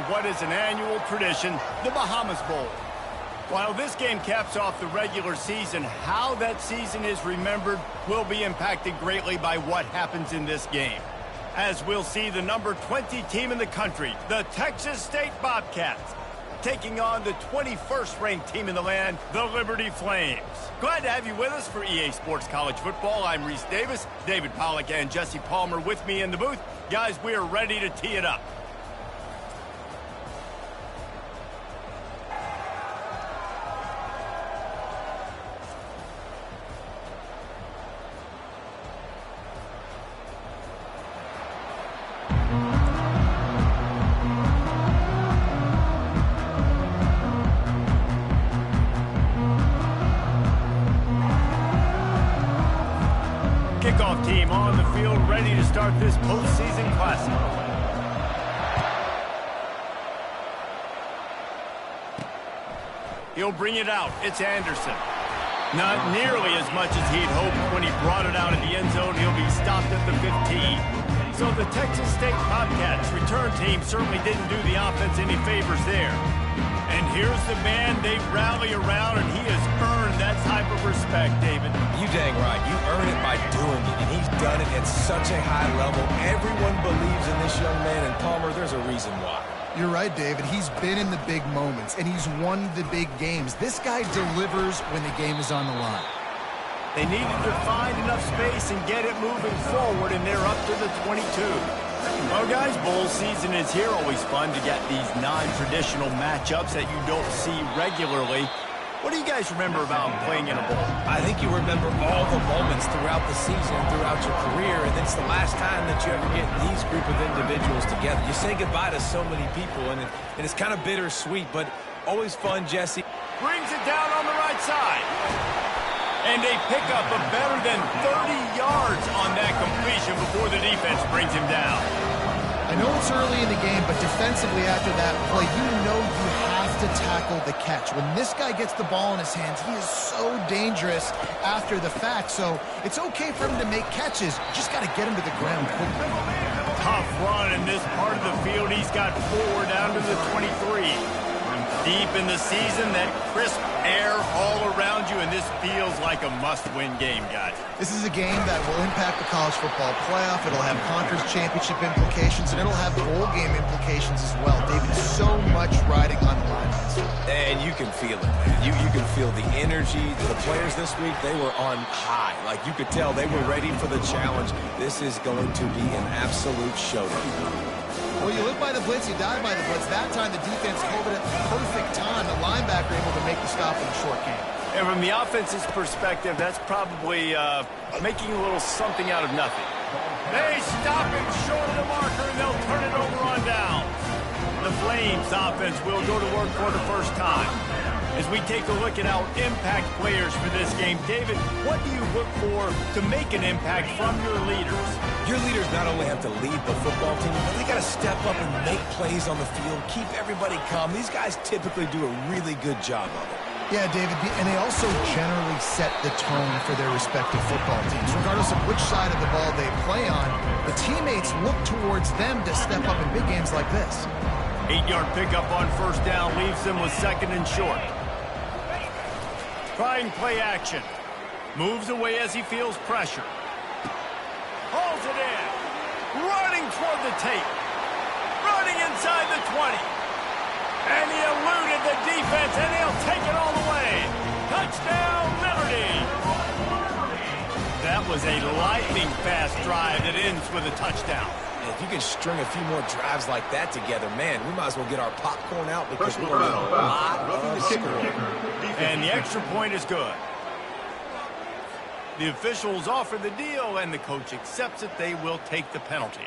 what is an annual tradition, the Bahamas Bowl. While this game caps off the regular season, how that season is remembered will be impacted greatly by what happens in this game. As we'll see the number 20 team in the country, the Texas State Bobcats, taking on the 21st ranked team in the land, the Liberty Flames. Glad to have you with us for EA Sports College Football. I'm Reese Davis, David Pollack and Jesse Palmer with me in the booth. Guys, we are ready to tee it up. Kickoff team on the field, ready to start this postseason classic. He'll bring it out. It's Anderson. Not nearly as much as he'd hoped when he brought it out of the end zone. He'll be stopped at the 15. So the Texas State Bobcats return team certainly didn't do the offense any favors there. And here's the man they rally around, and he has earned that type of respect, David. You dang right. You earn it by doing it, and he's done it at such a high level. Everyone believes in this young man, and Palmer, there's a reason why. You're right, David. He's been in the big moments, and he's won the big games. This guy delivers when the game is on the line. They needed to find enough space and get it moving forward, and they're up to the 22. Well, guys, bowl season is here. Always fun to get these non-traditional matchups that you don't see regularly. What do you guys remember about playing in a bowl? I think you remember all the moments throughout the season and throughout your career, and it's the last time that you ever get these group of individuals together. You say goodbye to so many people, and it's kind of bittersweet, but always fun, Jesse. Brings it down on the right side. And a pickup of better than 30 yards on that completion before the defense brings him down. I know it's early in the game, but defensively after that play, you know you have to tackle the catch. When this guy gets the ball in his hands, he is so dangerous after the fact. So it's okay for him to make catches. Just got to get him to the ground quickly. Tough run in this part of the field. He's got 4 down to the 23. Deep in the season, that crisp air all around you, and this feels like a must-win game, guys. This is a game that will impact the college football playoff. It'll have conference championship implications, and it'll have bowl game implications as well. David, so much riding on the line. And you can feel it, man. You can feel the energy. The players this week, they were on high. Like, you could tell they were ready for the challenge. This is going to be an absolute showdown. Well, you live by the blitz, you die by the blitz. That time, the defense called it at the perfect time. The linebacker able to make the stop in the short game. And from the offense's perspective, that's probably making a little something out of nothing. They stop him short of the marker, and they'll turn it over on down. The Flames offense will go to work for the first time. As we take a look at our impact players for this game, David, what do you look for to make an impact from your leaders? Your leaders not only have to lead the football team, but they got to step up and make plays on the field, keep everybody calm. These guys typically do a really good job of it. Yeah, David, and they also generally set the tone for their respective football teams. Regardless of which side of the ball they play on, the teammates look towards them to step up in big games like this. 8-yard pickup on first down leaves them with 2nd and short. Trying play action. Moves away as he feels pressure. Hauls it in. Running toward the tape. Running inside the 20. And he eluded the defense, and he'll take it all the way. Touchdown, Liberty. That was a lightning-fast drive that ends with a touchdown. If you can string a few more drives like that together, man, we might as well get our popcorn out because we're going to get a lot of score. And the extra point is good. The officials offer the deal, and the coach accepts it. They will take the penalty.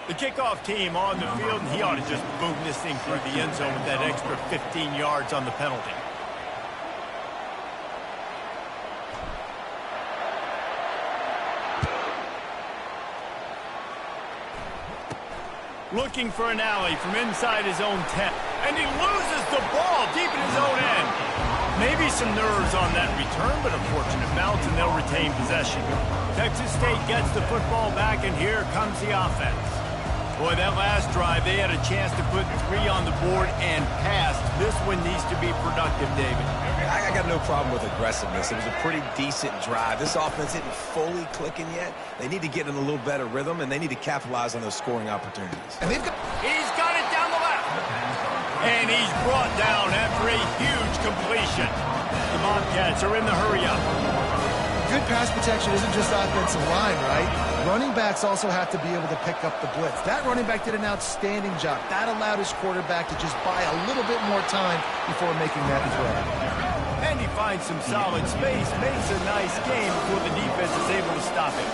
The kickoff team on the field, and he ought to just boom this thing through the end zone with that extra 15 yards on the penalty. Looking for an alley from inside his own 10. And he loses the ball deep in his own end. Maybe some nerves on that return, but a fortunate bounce, and they'll retain possession. Texas State gets the football back, and here comes the offense. Boy, that last drive, they had a chance to put 3 on the board and pass. This one needs to be productive, David. I got no problem with aggressiveness. It was a pretty decent drive. This offense isn't fully clicking yet. They need to get in a little better rhythm, and they need to capitalize on those scoring opportunities. And He's got it down the left. And he's brought down after a huge completion. The Bobcats are in the hurry-up. good pass protection isn't just offensive line, right? Running backs also have to be able to pick up the blitz. That running back did an outstanding job. That allowed his quarterback to just buy a little bit more time before making that throw. And he finds some solid space, makes a nice game before the defense is able to stop him.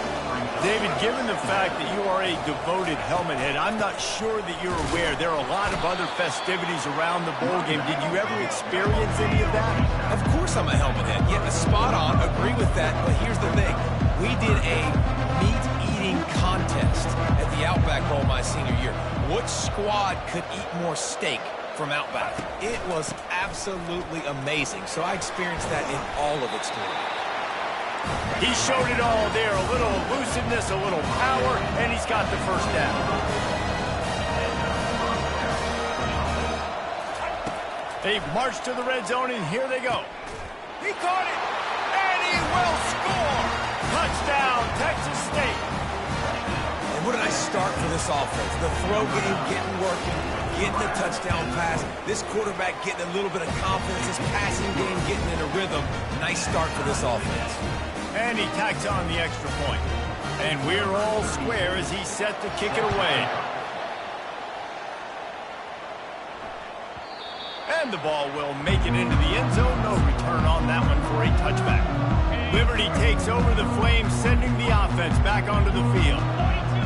David, given the fact that you are a devoted helmet head, I'm not sure that you're aware there are a lot of other festivities around the bowl game. Did you ever experience any of that? Of course I'm a helmet head. Yeah, spot on. Agree with that. But here's the thing. We did a meat-eating contest at the Outback Bowl my senior year. Which squad could eat more steak from Outback? It was absolutely amazing. So I experienced that in all of its glory. He showed it all there. A little elusiveness, a little power, and he's got the first down. They've marched to the red zone, and here they go. He caught it, and he will score. Touchdown, Texas State. And where did I start for this offense? The throw game getting working, getting the touchdown pass. This quarterback getting a little bit of confidence. This passing game getting in a rhythm. Nice start for this offense. And he tacks on the extra point. And we're all square as he's set to kick it away. And the ball will make it into the end zone. No return on that one for a touchback. Liberty takes over the Flames, sending the offense back onto the field.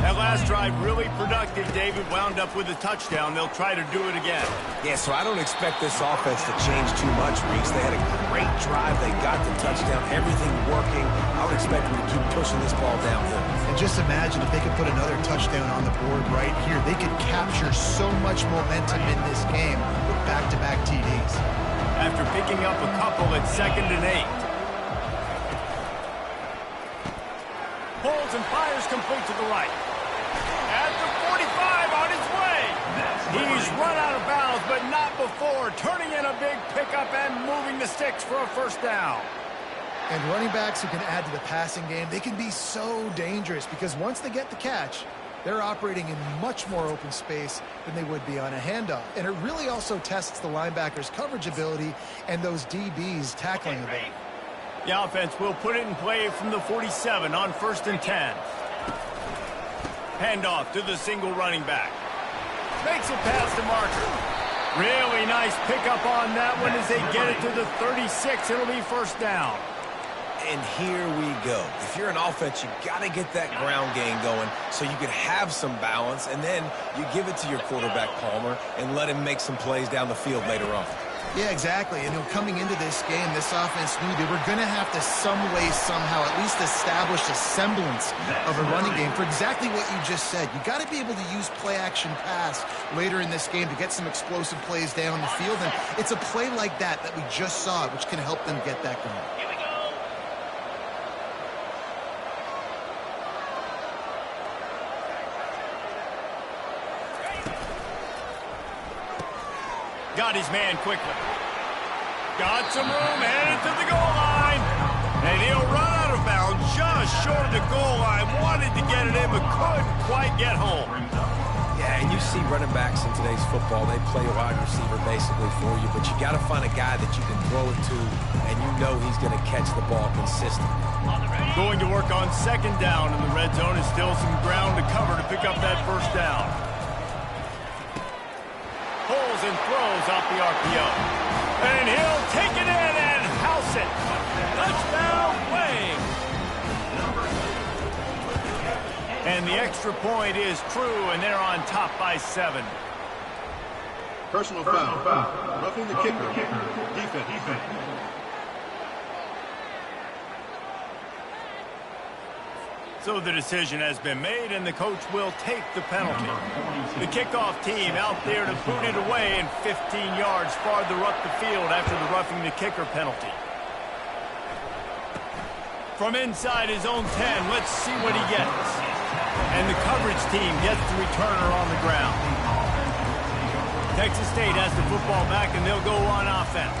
That last drive really productive. David wound up with a touchdown. They'll try to do it again. Yeah, so I don't expect this offense to change too much, Reese. They had a great drive. They got the touchdown. Everything working. I would expect them to keep pushing this ball downhill. And just imagine if they could put another touchdown on the board right here. They could capture so much momentum in this game with back-to-back TDs. After picking up a couple at 2nd and 8. Pulls and fires complete to the right. At the 45 on his way. He's run out of bounds, but not before. Turning in a big pickup and moving the sticks for a first down. And running backs who can add to the passing game, they can be so dangerous because once they get the catch, they're operating in much more open space than they would be on a handoff. And it really also tests the linebackers' coverage ability and those DBs' tackling ability. The offense will put it in play from the 47 on 1st and 10. Handoff to the single running back. Makes it past the marker. Really nice pickup on that one as they get it to the 36. It'll be first down. And here we go. If you're an offense, you got to get that ground game going so you can have some balance, and then you give it to your quarterback, Palmer, and let him make some plays down the field later on. Yeah, exactly. And coming into this game, this offense knew they were going to have to some way, somehow, at least establish a semblance of a running game for exactly what you just said. You got to be able to use play-action pass later in this game to get some explosive plays down the field. And it's a play like that we just saw, which can help them get that going. Got his man quickly. Got some room, headed to the goal line. And he'll run out of bounds just short of the goal line. Wanted to get it in, but couldn't quite get home. Yeah, and you see running backs in today's football, they play a wide receiver basically for you, but you got to find a guy that you can throw it to, and you know he's going to catch the ball consistently. Going to work on 2nd down in the red zone is still some ground to cover to pick up that first down. Pulls and throws off the RPO. And he'll take it in and house it. Touchdown, Flames. And the extra point is true, and they're on top by 7. Personal foul. Roughing the kicker. Defense. So the decision has been made, and the coach will take the penalty. The kickoff team out there to boot it away and 15 yards farther up the field after the roughing the kicker penalty. From inside his own 10, let's see what he gets. And the coverage team gets the returner on the ground. Texas State has the football back, and they'll go on offense.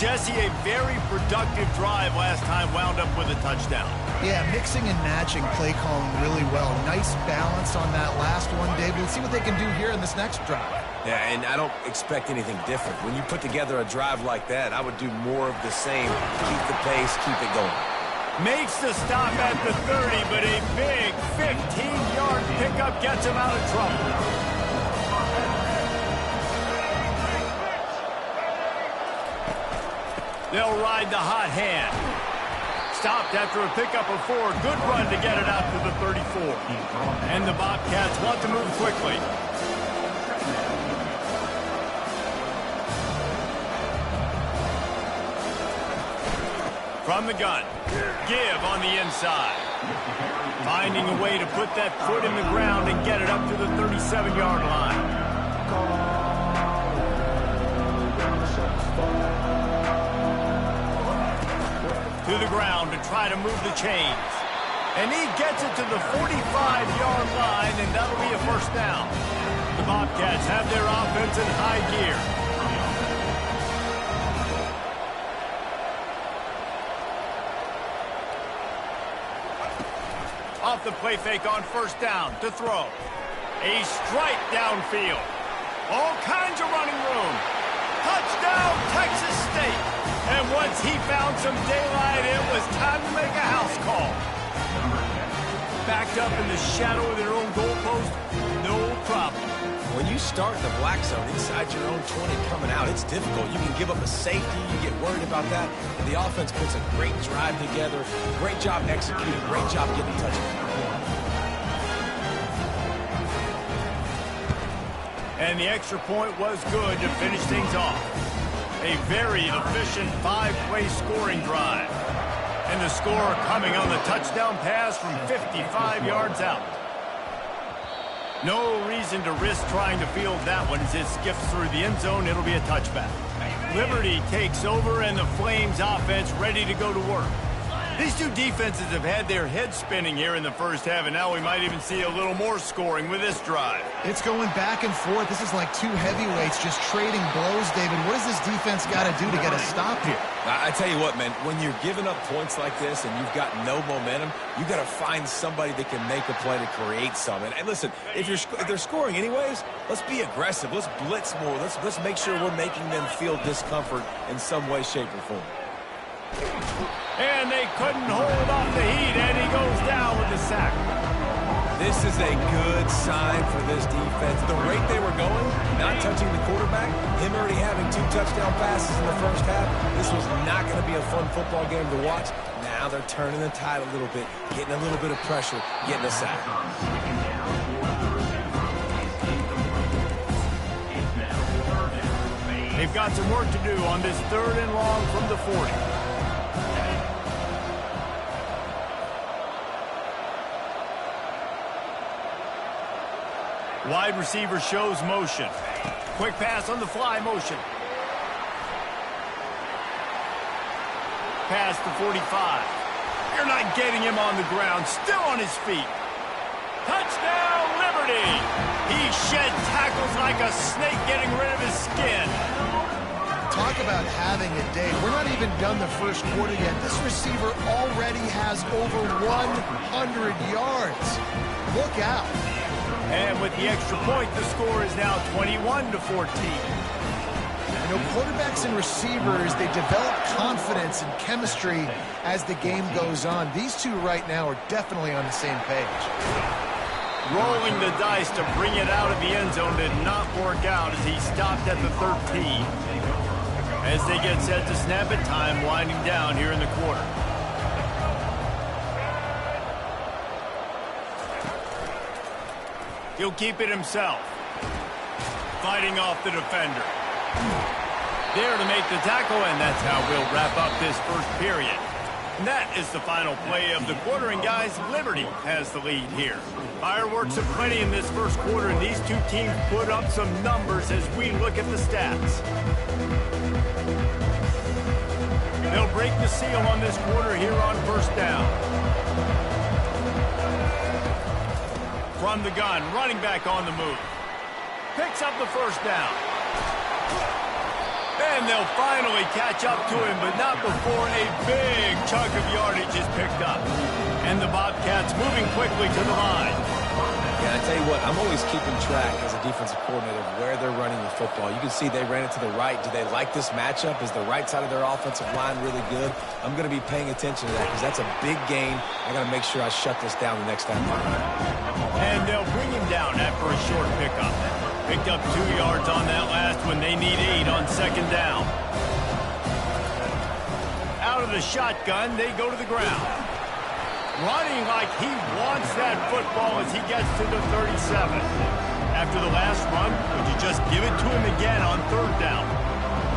Jesse, a very productive drive last time wound up with a touchdown. Yeah, mixing and matching play calling really well. Nice balance on that last one, David. Let's see what they can do here in this nenext drive. Yeah, and I don't expect anything different. When you put together a drive like that, I would do more of the same. Keep the pace, keep it going. Makes the stop at the 30, but a big 15-yard pickup gets him out of trouble. They'll ride the hot hand. Stopped after a pickup of 4. Good run to get it out to the 34. And the Bobcats want to move quickly. From the gun. Give on the inside. Finding a way to put that foot in the ground and get it up to the 37-yard line. To the ground to try to move the chains. And he gets it to the 45-yard line, and that'll be a first down. The Bobcats have their offense in high gear. Off the play fake on first down to throw. A strike downfield. All kinds of running room. Touchdown, Texas State. And once he found some daylight, it was time to make a house call. Backed up in the shadow of their own goalpost, no problem. When you start in the black zone inside your own 20 coming out, it's difficult. You can give up a safety. You get worried about that. And the offense puts a great drive together. Great job executing. Great job getting a touchdown. And the extra point was good to finish things off. A very efficient 5-play scoring drive. And the score coming on the touchdown pass from 55 yards out. No reason to risk trying to field that one as it skips through the end zone. It'll be a touchback. Liberty takes over and the Flames offense ready to go to work. These two defenses have had their heads spinning here in the first half, and now we might even see a little more scoring with this drive. It's going back and forth. This is like two heavyweights just trading blows, David. What does this defense got to do to get a stop here? I tell you what, man, when you're giving up points like this and you've got no momentum, you got to find somebody that can make a play to create something. And listen, if they're scoring anyways, let's be aggressive. Let's blitz more. Let's make sure we're making them feel discomfort in some way, shape, or form. And they couldn't hold off the heat, and he goes down with the sack. This is a good sign for this defense. The rate they were going, not touching the quarterback, him already having 2 touchdown passes in the first half, this was not going to be a fun football game to watch. Now they're turning the tide a little bit, getting a little bit of pressure, getting a sack. They've got some work to do on this 3rd and long from the 40. Wide receiver shows motion. Quick pass on the fly motion. Pass to 45. You're not getting him on the ground. Still on his feet. Touchdown, Liberty. He shed tackles like a snake getting rid of his skin. Talk about having a day. We're not even done the first quarter yet. This receiver already has over 100 yards. Look out. And with the extra point, the score is now 21-14. You know, quarterbacks and receivers, they develop confidence and chemistry as the game goes on. These two right now are definitely on the same page. Rolling the dice to bring it out of the end zone did not work out as he stopped at the 13. As they get set to snap it, time winding down here in the quarter. He'll keep it himself. Fighting off the defender. There to make the tackle, and that's how we'll wrap up this first period. And that is the final play of the quarter, and guys, Liberty has the lead here. Fireworks aplenty in this first quarter, and these two teams put up some numbers as we look at the stats. They'll break the seal on this quarter here on first down. From the gun, running back on the move. Picks up the first down. And they'll finally catch up to him, but not before a big chunk of yardage is picked up. And the Bobcats moving quickly to the line. Yeah, I tell you what, I'm always keeping track as a defensive coordinator of where they're running the football. You can see they ran it to the right. Do they like this matchup? Is the right side of their offensive line really good? I'm going to be paying attention to that because that's a big gain. I got to make sure I shut this down the next time. And they'll bring him down after a short pickup. Picked up 2 yards on that last one. They need 8 on second down. Out of the shotgun, they go to the ground. Running like he wants that football as he gets to the 37. After the last run, would you just give it to him again on third down?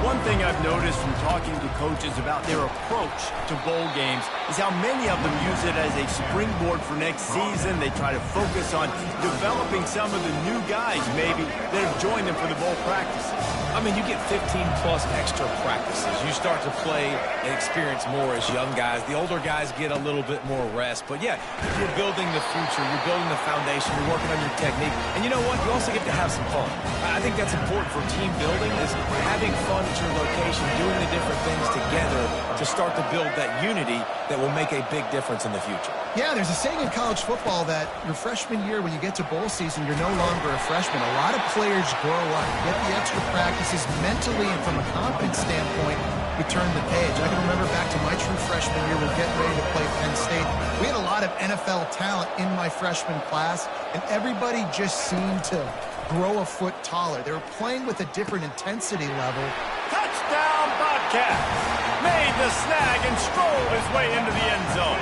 One thing I've noticed from talking to coaches about their approach to bowl games is how many of them use it as a springboard for next season. They try to focus on developing some of the new guys, maybe, that have joined them for the bowl practices. I mean, you get 15-plus extra practices. You start to play and experience more as young guys. The older guys get a little bit more rest. But, yeah, you're building the future. You're building the foundation. You're working on your technique. And you know what? You also get to have some fun. I think that's important for team building is having fun at your location, doing the different things together to start to build that unity that will make a big difference in the future. Yeah, there's a saying in college football that your freshman year, when you get to bowl season, you're no longer a freshman. A lot of players grow up, get the extra practices mentally, and from a confidence standpoint, we turn the page. I can remember back to my true freshman year, we're getting ready to play Penn State. We had a lot of NFL talent in my freshman class, and everybody just seemed to grow a foot taller. They were playing with a different intensity level. Touchdown, Bobcats! Made the snag and strolled his way into the end zone.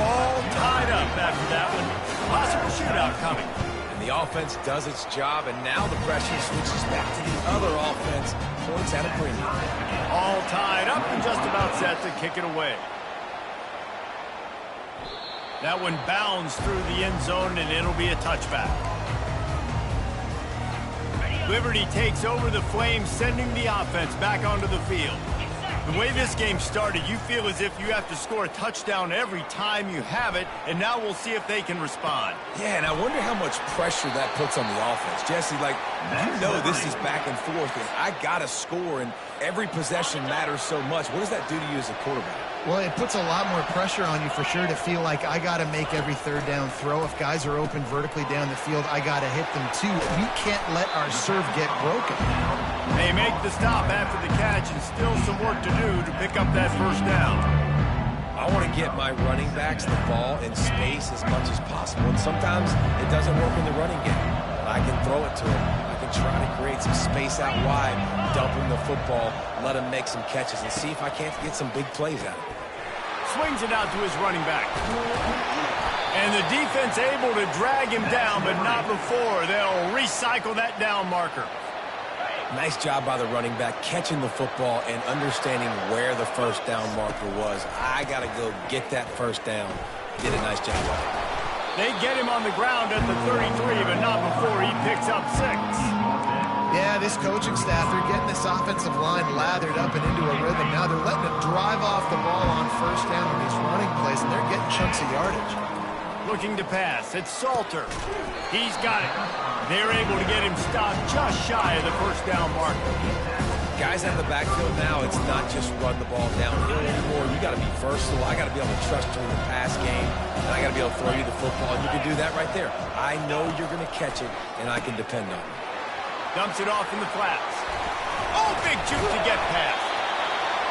All tied up after that one. Possible shootout coming. And the offense does its job, and now the pressure switches back to the other offense. Points at a premium. All tied up and just about set to kick it away. That one bounds through the end zone, and it'll be a touchback. Liberty takes over the Flames, sending the offense back onto the field. The way this game started, you feel as if you have to score a touchdown every time you have it, and now we'll see if they can respond. Yeah, and I wonder how much pressure that puts on the offense. Jesse, like, you know this is back and forth, and I got to score, and every possession matters so much. What does that do to you as a quarterback? Well, it puts a lot more pressure on you for sure to feel like I got to make every third down throw. If guys are open vertically down the field, I got to hit them too. We can't let our serve get broken. They make the stop after the catch and still some work to do to pick up that first down. I want to get my running backs the ball in space as much as possible, and sometimes it doesn't work in the running game. But I can throw it to him. I can try to create some space out wide, dump him the football, let him make some catches, and see if I can't get some big plays out of it. Swings it out to his running back. And the defense able to drag him down, but not before. They'll recycle that down marker. Nice job by the running back, catching the football and understanding where the first down marker was. I got to go get that first down. Did a nice job of it. They get him on the ground at the 33, but not before he picks up 6. Yeah, this coaching staff, they're getting this offensive line lathered up and into a rhythm. Now they're letting him drive off the ball on first down in these running plays, and they're getting chunks of yardage. Looking to pass. It's Salter. He's got it. They're able to get him stopped just shy of the first down marker. Guys out of the backfield now, it's not just run the ball downhill anymore. You got to be versatile. I got to be able to trust you in the pass game, and I got to be able to throw you the football, and you can do that right there. I know you're going to catch it, and I can depend on it. Dumps it off in the flats. Oh, big juke to get past.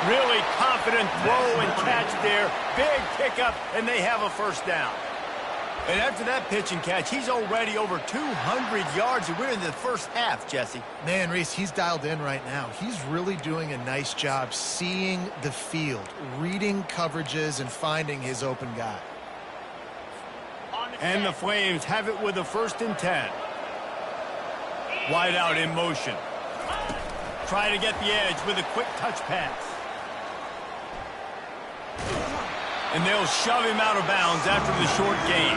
Really confident throw and catch there. Big pickup, and they have a first down. And after that pitch and catch, he's already over 200 yards, and we're in the first half, Jesse. Man, Reese, he's dialed in right now. He's really doing a nice job seeing the field, reading coverages, and finding his open guy. And the Flames have it with a 1st and 10. Wide out in motion. Try to get the edge with a quick touch pass. And they'll shove him out of bounds after the short gain.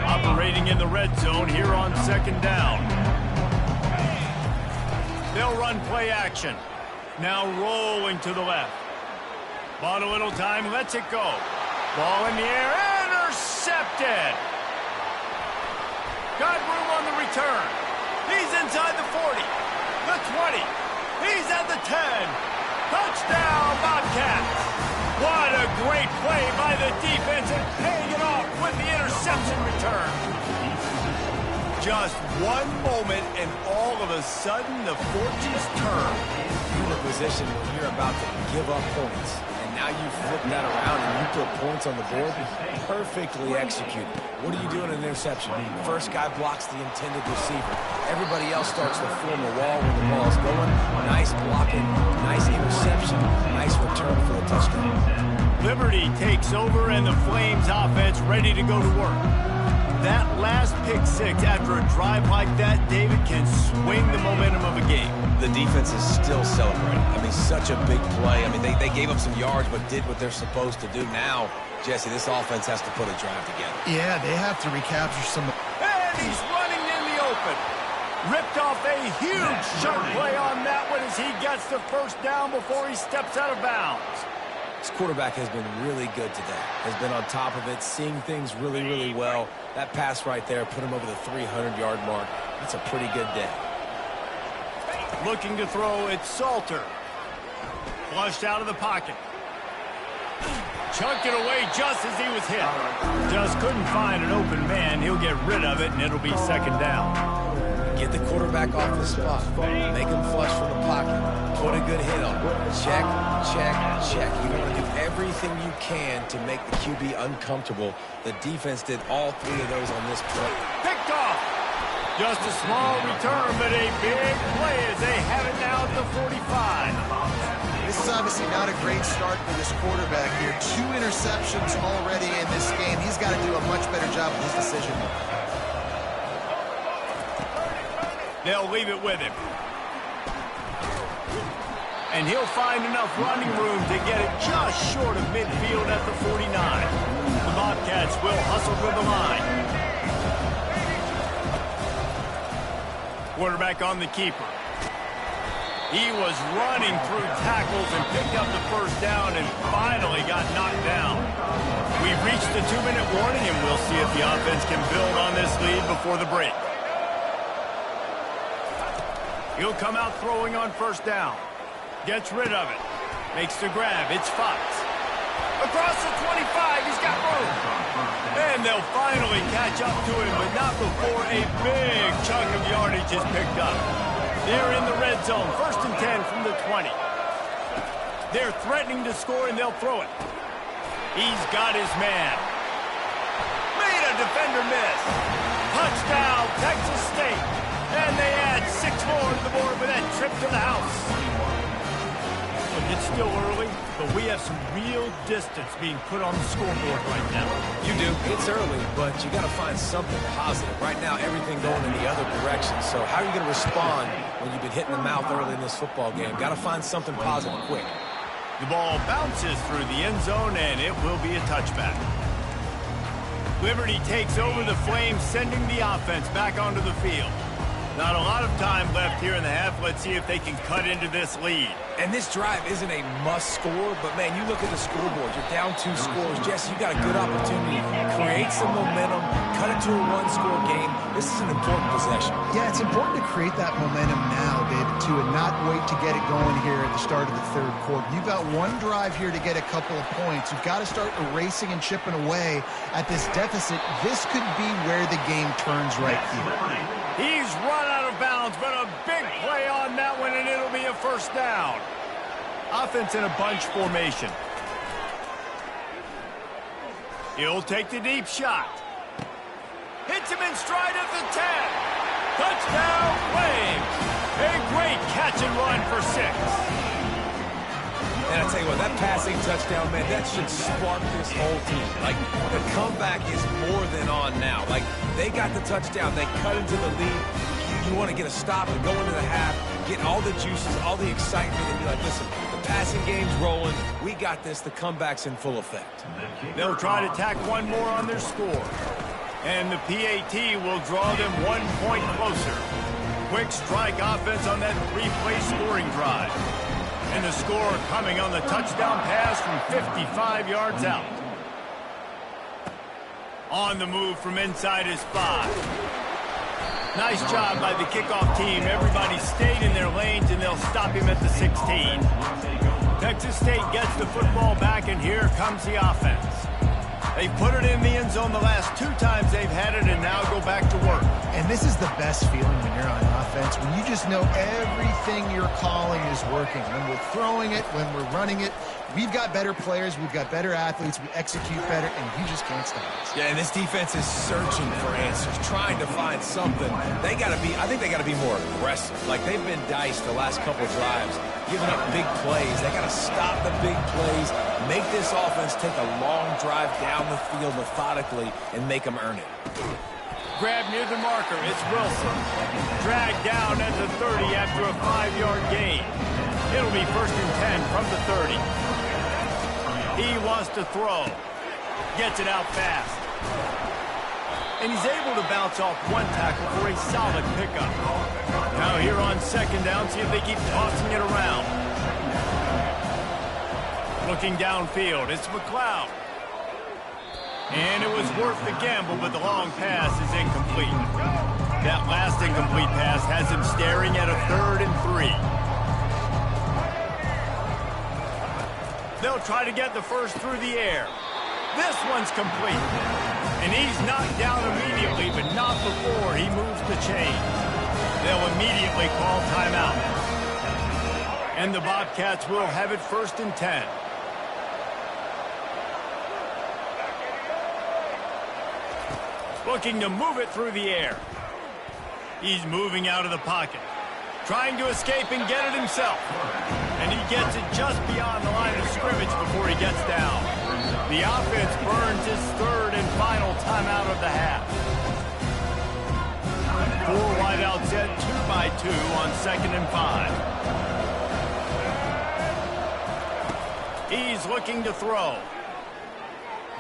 Operating in the red zone here on 2nd down. They'll run play action. Now rolling to the left. Bought a little time, lets it go. Ball in the air, intercepted. Got room on the return. He's inside the 40, the 20. He's at the 10. Touchdown, Bobcats. What a great play by the defense and paying it off with the interception return. Just one moment and all of a sudden the fortunes turn. You're in a position when you're about to give up points. And now you flip that around and you put points on the board. Perfectly executed. What are you doing in an interception? First guy blocks the intended receiver. Everybody else starts to form a wall when the ball's going. Nice blocking, nice interception, nice return for the touchdown. Liberty takes over and the Flames offense ready to go to work. That last pick six after a drive like that, David, can swing the momentum of a game. The defense is still celebrating. I mean, such a big play. I mean, they gave up some yards but did what they're supposed to do. Now, Jesse, this offense has to put a drive together. Yeah, they have to recapture some. And he's running in the open. Ripped off a huge sharp play on that one as he gets the first down before he steps out of bounds. This quarterback has been really good today. Has been on top of it, seeing things really, really well. That pass right there put him over the 300-yard mark. That's a pretty good day. Looking to throw, it's Salter. Flushed out of the pocket. Chucked it away just as he was hit. Just couldn't find an open man. He'll get rid of it, and it'll be second down. Get the quarterback off the spot. Make him flush from the pocket. Put a good hit on him. Check, check, check. You want to do everything you can to make the QB uncomfortable. The defense did all three of those on this play. Picked off. Just a small return, but a big play as they have it now at the 45. This is obviously not a great start for this quarterback here. 2 interceptions already in this game. He's got to do a much better job with his decision. They'll leave it with him. And he'll find enough running room to get it just short of midfield at the 49. The Bobcats will hustle for the line. Quarterback on the keeper. He was running through tackles and picked up the first down and finally got knocked down. We've reached the 2-minute warning, and we'll see if the offense can build on this lead before the break. He'll come out throwing on first down. Gets rid of it. Makes the grab. It's Fox. Across the 25. He's got room. And they'll finally catch up to him, but not before a big chunk of yardage is picked up. They're in the red zone. 1st and 10 from the 20. They're threatening to score, and they'll throw it. He's got his man. Made a defender miss. Touchdown, Texas State. And they add 6 more to the board with that trip to the house. Look, it's still early, but we have some real distance being put on the scoreboard right now. You do. It's early, but you got to find something positive. Right now, everything going in the other direction. So how are you going to respond when you've been hit in the mouth early in this football game? Got to find something positive quick. The ball bounces through the end zone, and it will be a touchback. Liberty takes over the Flames, sending the offense back onto the field. Not a lot of time left here in the half. Let's see if they can cut into this lead. And this drive isn't a must score, but man, you look at the scoreboard. You're down 2 scores. Jesse, you got a good opportunity. Create some momentum. Cut it to a 1-score game. This is an important possession. Yeah, it's important to create that momentum now, David, too, and not wait to get it going here at the start of the 3rd quarter. You've got one drive here to get a couple of points. You've got to start erasing and chipping away at this deficit. This could be where the game turns right here. He's run out of bounds, but a big play on that one, and it'll be a first down. Offense in a bunch formation. He'll take the deep shot. Hits him in stride at the 10. Touchdown, Flames. A great catch and run for 6. And I tell you what, that passing touchdown, man, that should spark this whole team. Like, the comeback is more than on now. Like, they got the touchdown. They cut into the lead. You want to get a stop and go into the half, get all the juices, all the excitement, and be like, listen, the passing game's rolling. We got this. The comeback's in full effect. They'll try to tack one more on their score. And the PAT will draw them 1 point closer. Quick strike offense on that 3-play scoring drive. And the score coming on the touchdown pass from 55 yards out. On the move from inside his 5. Nice job by the kickoff team. Everybody stayed in their lanes, and they'll stop him at the 16. Texas State gets the football back, and here comes the offense. They put it in the end zone the last 2 times they've had it, and now go back to work. And this is the best feeling when you're on offense, when you just know everything you're calling is working. When we're throwing it, when we're running it, we've got better players, we've got better athletes, we execute better, and you just can't stop us. Yeah, and this defense is searching for answers, trying to find something. I think they got to be more aggressive. Like, they've been diced the last couple drives, giving up big plays. They got to stop the big plays, make this offense take a long drive down the field methodically, and make them earn it. Grab near the marker, it's Wilson. Dragged down at the 30 after a 5-yard gain. It'll be 1st and 10 from the 30. He wants to throw. Gets it out fast. And he's able to bounce off 1 tackle for a solid pickup. Now here on 2nd down, see if they keep tossing it around. Looking downfield, it's McLeod. And it was worth the gamble, but the long pass is incomplete. That last incomplete pass has him staring at a 3rd and 3. They'll try to get the first through the air. This one's complete. And he's knocked down immediately, but not before he moves the chains. They'll immediately call timeout. And the Bobcats will have it 1st and 10. Looking to move it through the air. He's moving out of the pocket. Trying to escape and get it himself. And he gets it just beyond the line of scrimmage before he gets down. The offense burns his 3rd and final timeout of the half. 4 wideouts set 2 by 2 on 2nd and 5. He's looking to throw.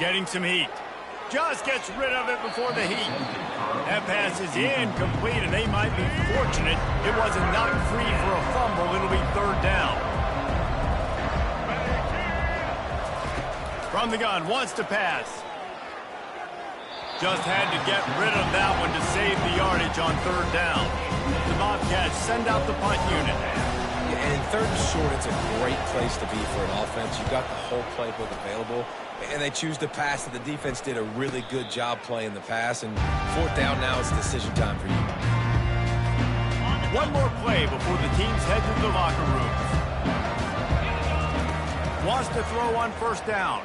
Getting some heat. Just gets rid of it before the heat. That pass is incomplete, and they might be fortunate it wasn't knocked free for a fumble. It'll be 3rd down. From the gun, wants to pass. Just had to get rid of that one to save the yardage on 3rd down. The Bobcats send out the punt unit. Yeah, and 3rd and short, it's a great place to be for an offense. You've got the whole playbook available. And they choose to pass, and the defense did a really good job playing the pass. And 4th down now, it's decision time for you. One more play before the teams head to the locker rooms. Wants to throw on 1st down.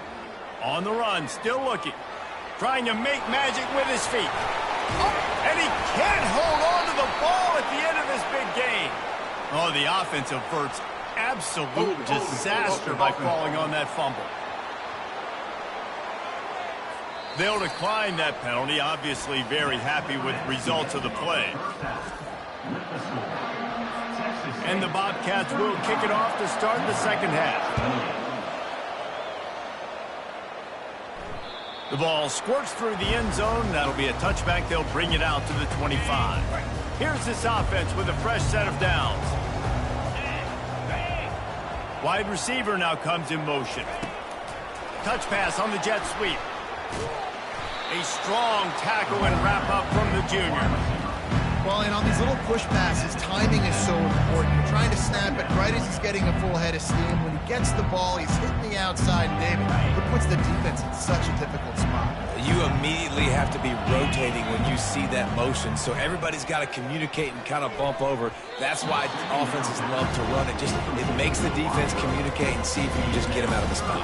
On the run, still looking. Trying to make magic with his feet. Oh, and he can't hold on to the ball at the end of this big game. Oh, the offense averts absolute disaster by falling on that fumble. They'll decline that penalty, obviously very happy with the results of the play. And the Bobcats will kick it off to start the 2nd half. The ball squirts through the end zone. That'll be a touchback. They'll bring it out to the 25. Here's this offense with a fresh set of downs. Wide receiver now comes in motion. Touch pass on the jet sweep. A strong tackle and wrap up from the junior. Well, and on these little push passes, timing is so important. You're trying to snap it right as he's getting a full head of steam. When he gets the ball, he's hitting the outside, and David, it puts the defense in such a difficult spot. You immediately have to be rotating when you see that motion, so everybody's got to communicate and kind of bump over. That's why offenses love to run it. It makes the defense communicate and see if you can just get him out of the spot.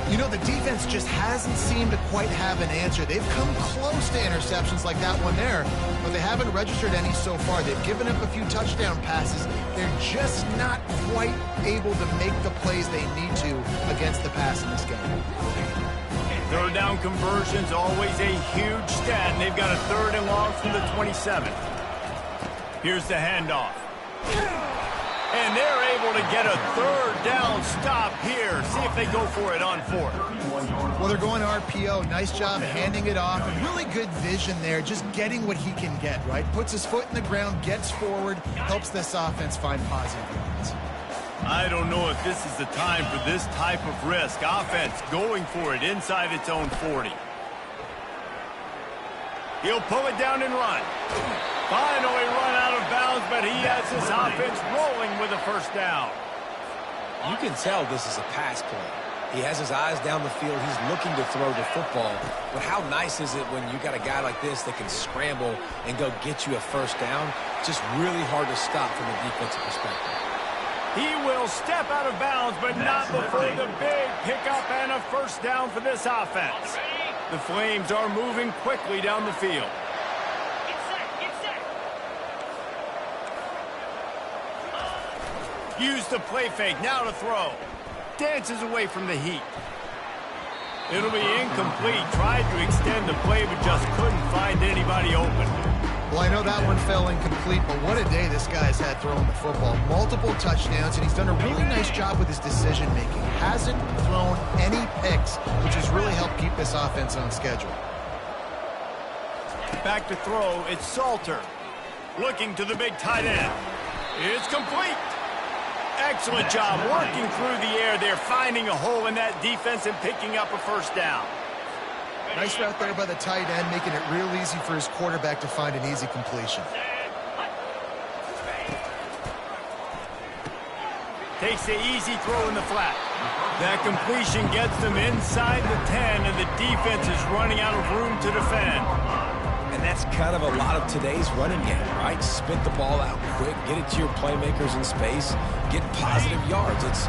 You know, the defense just hasn't seemed to quite have an answer. They've come close to interceptions like that one there, but they haven't registered any so far. They've given up a few touchdown passes. They're just not quite able to make the plays they need to against the pass in this game. 3rd down conversions, always a huge stat, and they've got a 3rd and long from the 27. Here's the handoff. And they're able to get a 3rd down stop here. See if they go for it on 4th. Well, they're going RPO. Nice job handing it off. And really good vision there, just getting what he can get, right? Puts his foot in the ground, gets forward, helps this offense find positive yards. I don't know if this is the time for this type of risk. Offense going for it inside its own 40. He'll pull it down and run. Finally run out of bounds, but he has his offense rolling with a first down. You can tell this is a pass play. He has his eyes down the field. He's looking to throw the football. But how nice is it when you got a guy like this that can scramble and go get you a first down? Just really hard to stop from a defensive perspective. He will step out of bounds, but not before the big pickup and a first down for this offense. The Flames are moving quickly down the field. Use the play fake, now to throw. Dances away from the heat. It'll be incomplete. Tried to extend the play, but just couldn't find anybody open. Well, I know that one fell incomplete, but what a day this guy's had throwing the football. Multiple touchdowns, and he's done a really nice job with his decision-making. Hasn't thrown any picks, which has really helped keep this offense on schedule. Back to throw, it's Salter. Looking to the big tight end. It's complete. Excellent job working through the air there, finding a hole in that defense and picking up a first down. Nice route there by the tight end, making it real easy for his quarterback to find an easy completion. Takes the easy throw in the flat. That completion gets them inside the 10, and the defense is running out of room to defend. And that's kind of a lot of today's running game, right? Spit the ball out quick, get it to your playmakers in space, get positive yards. It's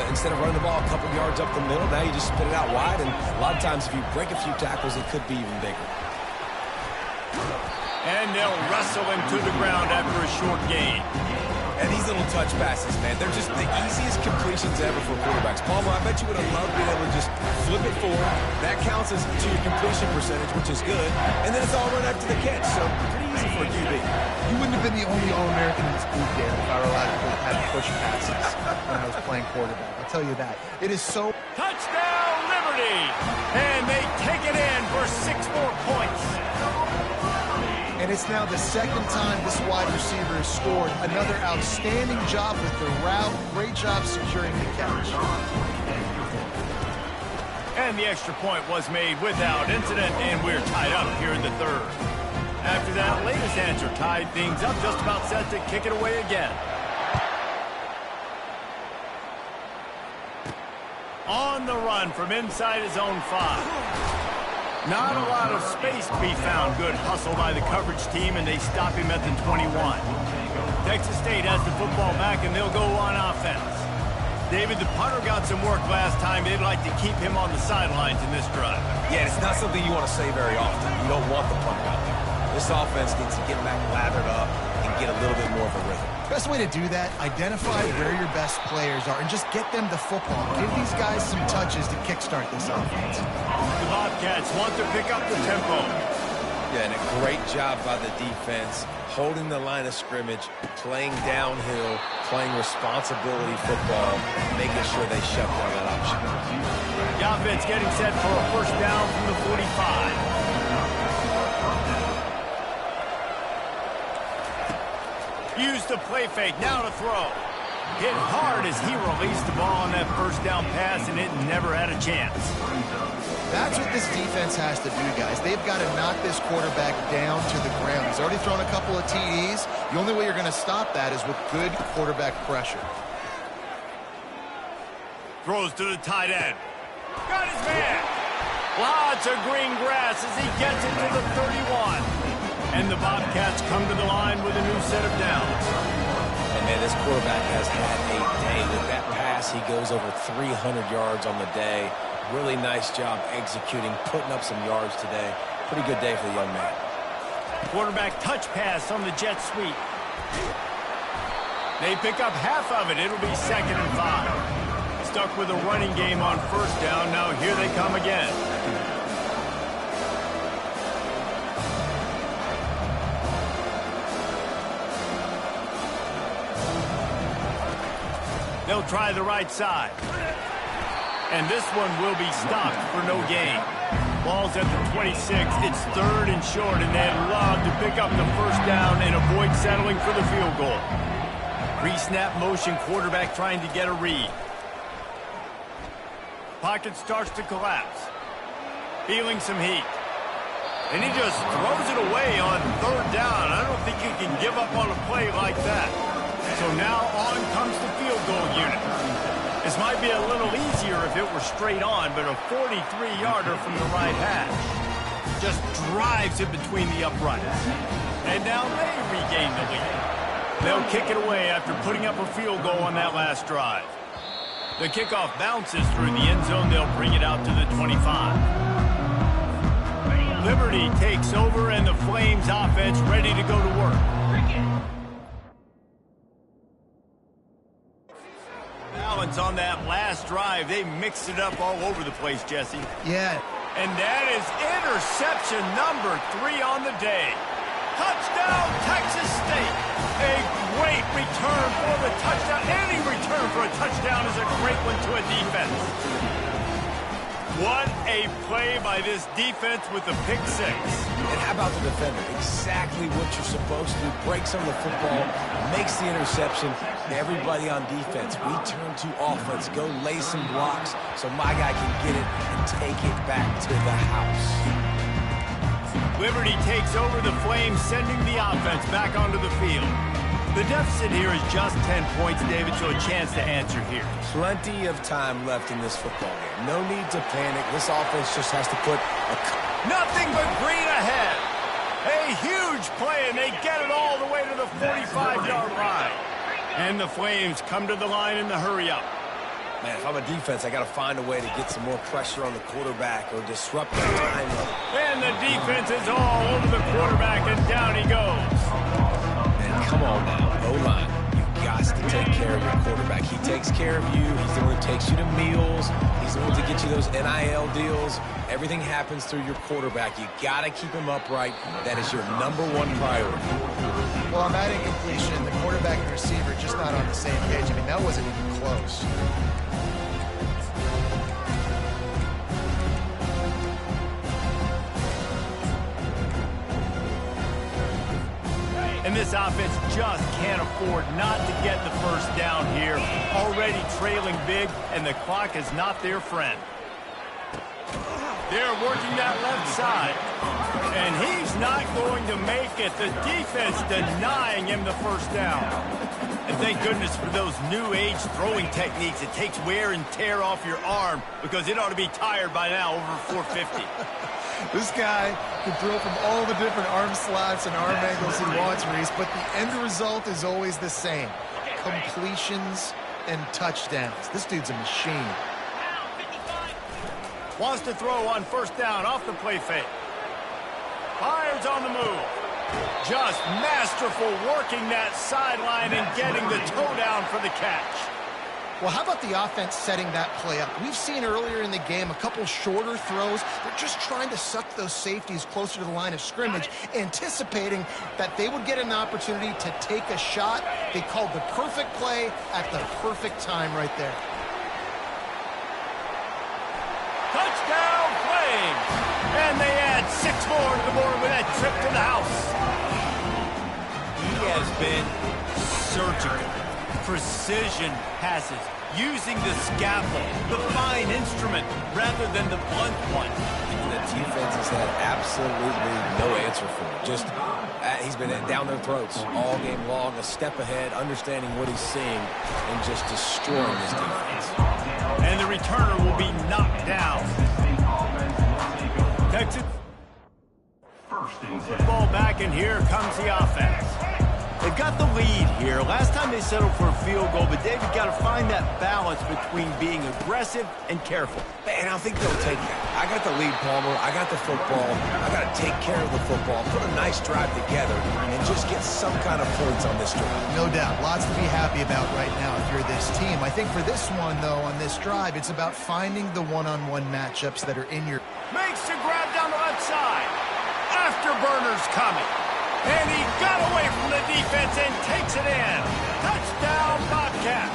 instead of running the ball a couple yards up the middle, now you just spit it out wide, and a lot of times if you break a few tackles, it could be even bigger. And they'll wrestle him to the ground after a short gain. And these little touch passes, man, they're just the easiest completions ever for quarterbacks. Palmer, I bet you would have loved being able to just flip it forward. That counts as to your completion percentage, which is good. And then it's all run after the catch, so pretty easy for a QB. You wouldn't have been the only All-American in this group, Dave, if I were allowed to have push passes when I was playing quarterback. I'll tell you that. It is so... Touchdown, Liberty! And they take it in for 6 more points. And it's now the second time this wide receiver has scored. Another outstanding job with the route. Great job securing the catch. And the extra point was made without incident, and we're tied up here in the third. After that latest answer tied things up, just about set to kick it away again. On the run from inside his own 5. Not a lot of space to be found. Good hustle by the coverage team, and they stop him at the 21. Texas State has the football back, and they'll go on offense. David, the punter got some work last time. They'd like to keep him on the sidelines in this drive. Yeah, it's not something you want to say very often. You don't want the punter out there. This offense needs to get back lathered up and get a little bit more of a rhythm. Best way to do that, identify where your best players are and just get them the football. Give these guys some touches to kickstart this offense. The Bobcats want to pick up the tempo. Yeah, and a great job by the defense, holding the line of scrimmage, playing downhill, playing responsibility football, making sure they shut down that option. The offense getting set for a first down from the 45. Use the play fake, now to throw. Hit hard as he released the ball on that first down pass, and it never had a chance. That's what this defense has to do, guys. They've got to knock this quarterback down to the ground. He's already thrown a couple of TDs. The only way you're going to stop that is with good quarterback pressure. Throws to the tight end. Got his man. Lots of green grass as he gets it to the 31. And the Bobcats come to the line with a new set of downs. And, man, this quarterback has had a day. With that pass, he goes over 300 yards on the day. Really nice job executing, putting up some yards today. Pretty good day for the young man. Quarterback touch pass on the jet sweep. They pick up half of it. It'll be 2nd and 5. Stuck with a running game on first down. Now here they come again. They'll try the right side. And this one will be stopped for no gain. Ball's at the 26. It's 3rd and short, and they'd love to pick up the first down and avoid settling for the field goal. Pre-snap motion, quarterback trying to get a read. Pocket starts to collapse. Feeling some heat. And he just throws it away on third down. I don't think he can give up on a play like that. So now on comes the field goal unit. This might be a little easier if it were straight on, but a 43-yarder from the right hash. Just drives it between the uprights. And now they regain the lead. They'll kick it away after putting up a field goal on that last drive. The kickoff bounces through the end zone. They'll bring it out to the 25. Liberty takes over, and the Flames offense ready to go to work. Balance on that last drive. They mixed it up all over the place, Jesse. Yeah. And that is interception number 3 on the day. Touchdown, Texas State. A great return for the touchdown. Any return for a touchdown is a great one to a defense. What a play by this defense with the pick 6. And how about the defender? Exactly what you're supposed to do. Breaks on the football, makes the interception. Everybody on defense, we turn to offense. Go lay some blocks so my guy can get it and take it back to the house. Liberty takes over the Flames, sending the offense back onto the field. The deficit here is just 10 points, David, so a chance to answer here. Plenty of time left in this football game. No need to panic. This offense just has to put a... Nothing but green ahead. A huge play, and they get it all the way to the 45-yard line. And the Flames come to the line in the hurry-up. Man, if I'm a defense, I got to find a way to get some more pressure on the quarterback or disrupt the time. And the defense is all over the quarterback, and down he goes. Come on now, O-line. You've got to take care of your quarterback. He takes care of you. He's the one who takes you to meals. He's the one to get you those NIL deals. Everything happens through your quarterback. You got to keep him upright. That is your #1 priority. Well, on that incompletion, the quarterback and receiver just not on the same page. I mean, that wasn't even close. And this offense just can't afford not to get the first down here. Already trailing big, and the clock is not their friend. They're working that left side. And he's not going to make it. The defense denying him the first down. And thank goodness for those new age throwing techniques. It takes wear and tear off your arm because it ought to be tired by now over 450. This guy can throw from all the different arm slots and arm angles he wants, Reese, but the end result is always the same. Completions and touchdowns. This dude's a machine. Wants to throw on first down off the play fake. Fires on the move. Just masterful working that sideline and getting the toe down for the catch. Well, how about the offense setting that play up? We've seen earlier in the game a couple shorter throws. They're just trying to suck those safeties closer to the line of scrimmage, anticipating that they would get an opportunity to take a shot. They called the perfect play at the perfect time right there. Touchdown, Flames! And they add 6 more to the board with that trip to the house. He has been surgical. Precision passes, using the scaffold, the fine instrument, rather than the blunt one. And the defense has had absolutely no answer for it. Just, he's been down their throats all game long, a step ahead, understanding what he's seeing, and just destroying this defense. And the returner will be knocked down. Texas football back, and here comes the offense. They've got the lead here. Last time they settled for a field goal, but David got to find that balance between being aggressive and careful. Man, I think they'll take that. I got the lead, Palmer. I got the football. I got to take care of the football, put a nice drive together, and just get some kind of points on this drive. No doubt. Lots to be happy about right now if you're this team. I think for this one, though, on this drive, it's about finding the one-on-one matchups that are in your... Makes the grab down the left side. Afterburner's coming. And he got away from the defense and takes it in. Touchdown, Bobcats.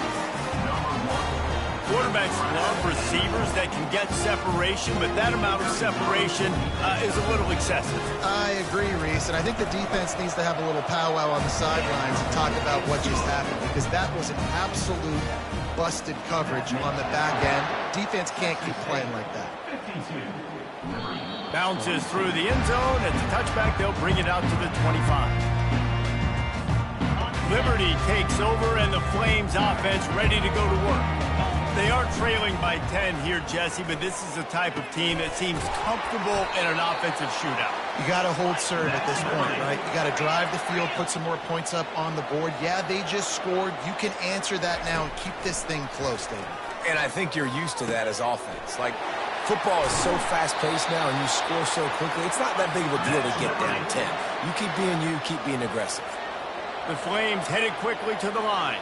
Quarterbacks love receivers that can get separation, but that amount of separation is a little excessive. I agree, Reese, and I think the defense needs to have a little powwow on the sidelines and talk about what just happened, because that was an absolute busted coverage on the back end. Defense can't keep playing like that. Bounces through the end zone. It's a touchback. They'll bring it out to the 25. Liberty takes over, and the Flames offense ready to go to work. They are trailing by 10 here, Jesse, but this is a type of team that seems comfortable in an offensive shootout. You got to hold serve at this point, right? You got to drive the field, put some more points up on the board. Yeah, they just scored. You can answer that now and keep this thing close, David. And I think you're used to that as offense. Like, football is so fast-paced now, and you score so quickly. It's not that big of a deal to get down 10. You keep being you, keep being aggressive. The Flames headed quickly to the line.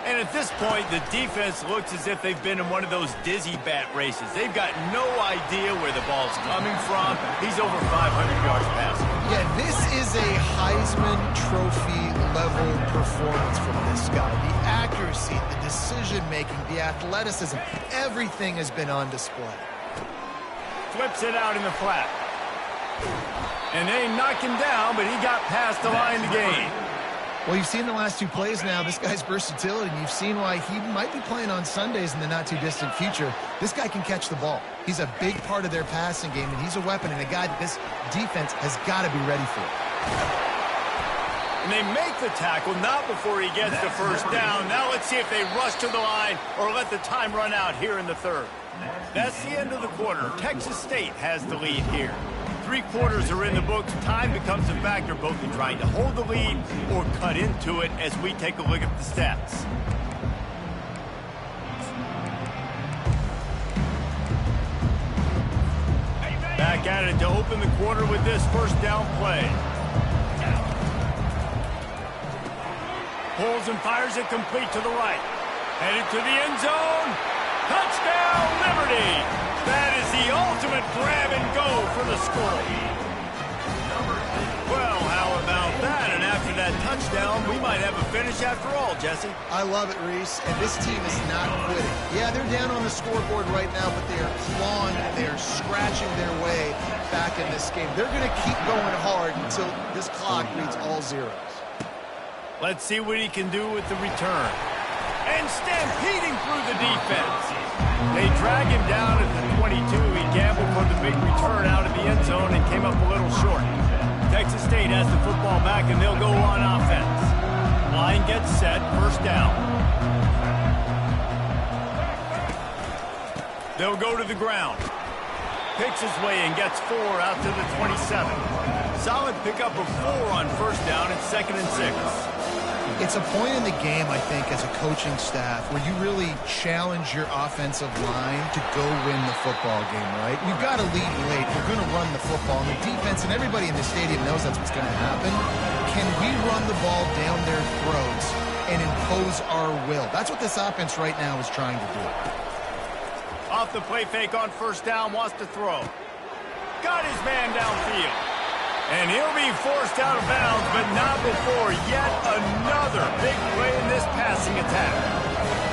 And at this point, the defense looks as if they've been in one of those dizzy bat races. They've got no idea where the ball's coming from. He's over 500 yards passing. Yeah, this is a Heisman Trophy level performance from this guy. The accuracy, the decision-making, the athleticism, everything has been on display. Flips it out in the flat. And they knock him down, but he got past the line to gain. Well, you've seen the last two plays now. This guy's versatility, and you've seen why he might be playing on Sundays in the not-too-distant future. This guy can catch the ball. He's a big part of their passing game, and he's a weapon and a guy that this defense has got to be ready for. And they make the tackle, not before he gets the first down. Now let's see if they rush to the line or let the time run out here in the third. That's the end of the quarter. Texas State has the lead here. 3 quarters are in the books. Time becomes a factor both in trying to hold the lead or cut into it as we take a look at the stats. Back at it to open the quarter with this first down play. Pulls and fires it complete to the right. Headed to the end zone. Touchdown, Liberty! That is the ultimate grab and go for the score. Well, how about that? And after that touchdown, we might have a finish after all, Jesse. I love it, Reese, and this team is not quitting. Yeah, they're down on the scoreboard right now, but they are clawing and they are scratching their way back in this game. They're going to keep going hard until this clock reads all zeros. Let's see what he can do with the return. And stampeding through the defense. They drag him down at the 22. He gambled for the big return out of the end zone and came up a little short. Texas State has the football back, and they'll go on offense. Line gets set, first down. They'll go to the ground. Picks his way and gets 4 out to the 27. Solid pickup of 4 on first down at 2nd and 6. It's a point in the game, I think, as a coaching staff where you really challenge your offensive line to go win the football game, right? We've got to lead late. We're going to run the football. And the defense and everybody in the stadium knows that's what's going to happen. Can we run the ball down their throats and impose our will? That's what this offense right now is trying to do. Off the play fake on first down, wants to throw. Got his man downfield. And he'll be forced out of bounds, but not before yet another big play in this passing attack.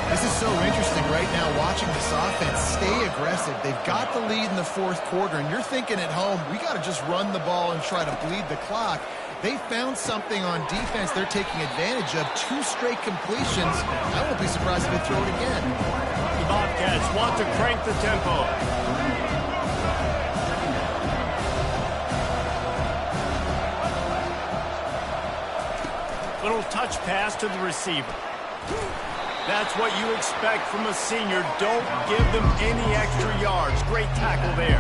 This is so interesting right now, watching this offense stay aggressive. They've got the lead in the 4th quarter, and you're thinking at home, we got to just run the ball and try to bleed the clock. They found something on defense they're taking advantage of. 2 straight completions. I won't be surprised if they throw it again. The Bobcats want to crank the tempo. Little touch pass to the receiver. That's what you expect from a senior. Don't give them any extra yards. Great tackle there.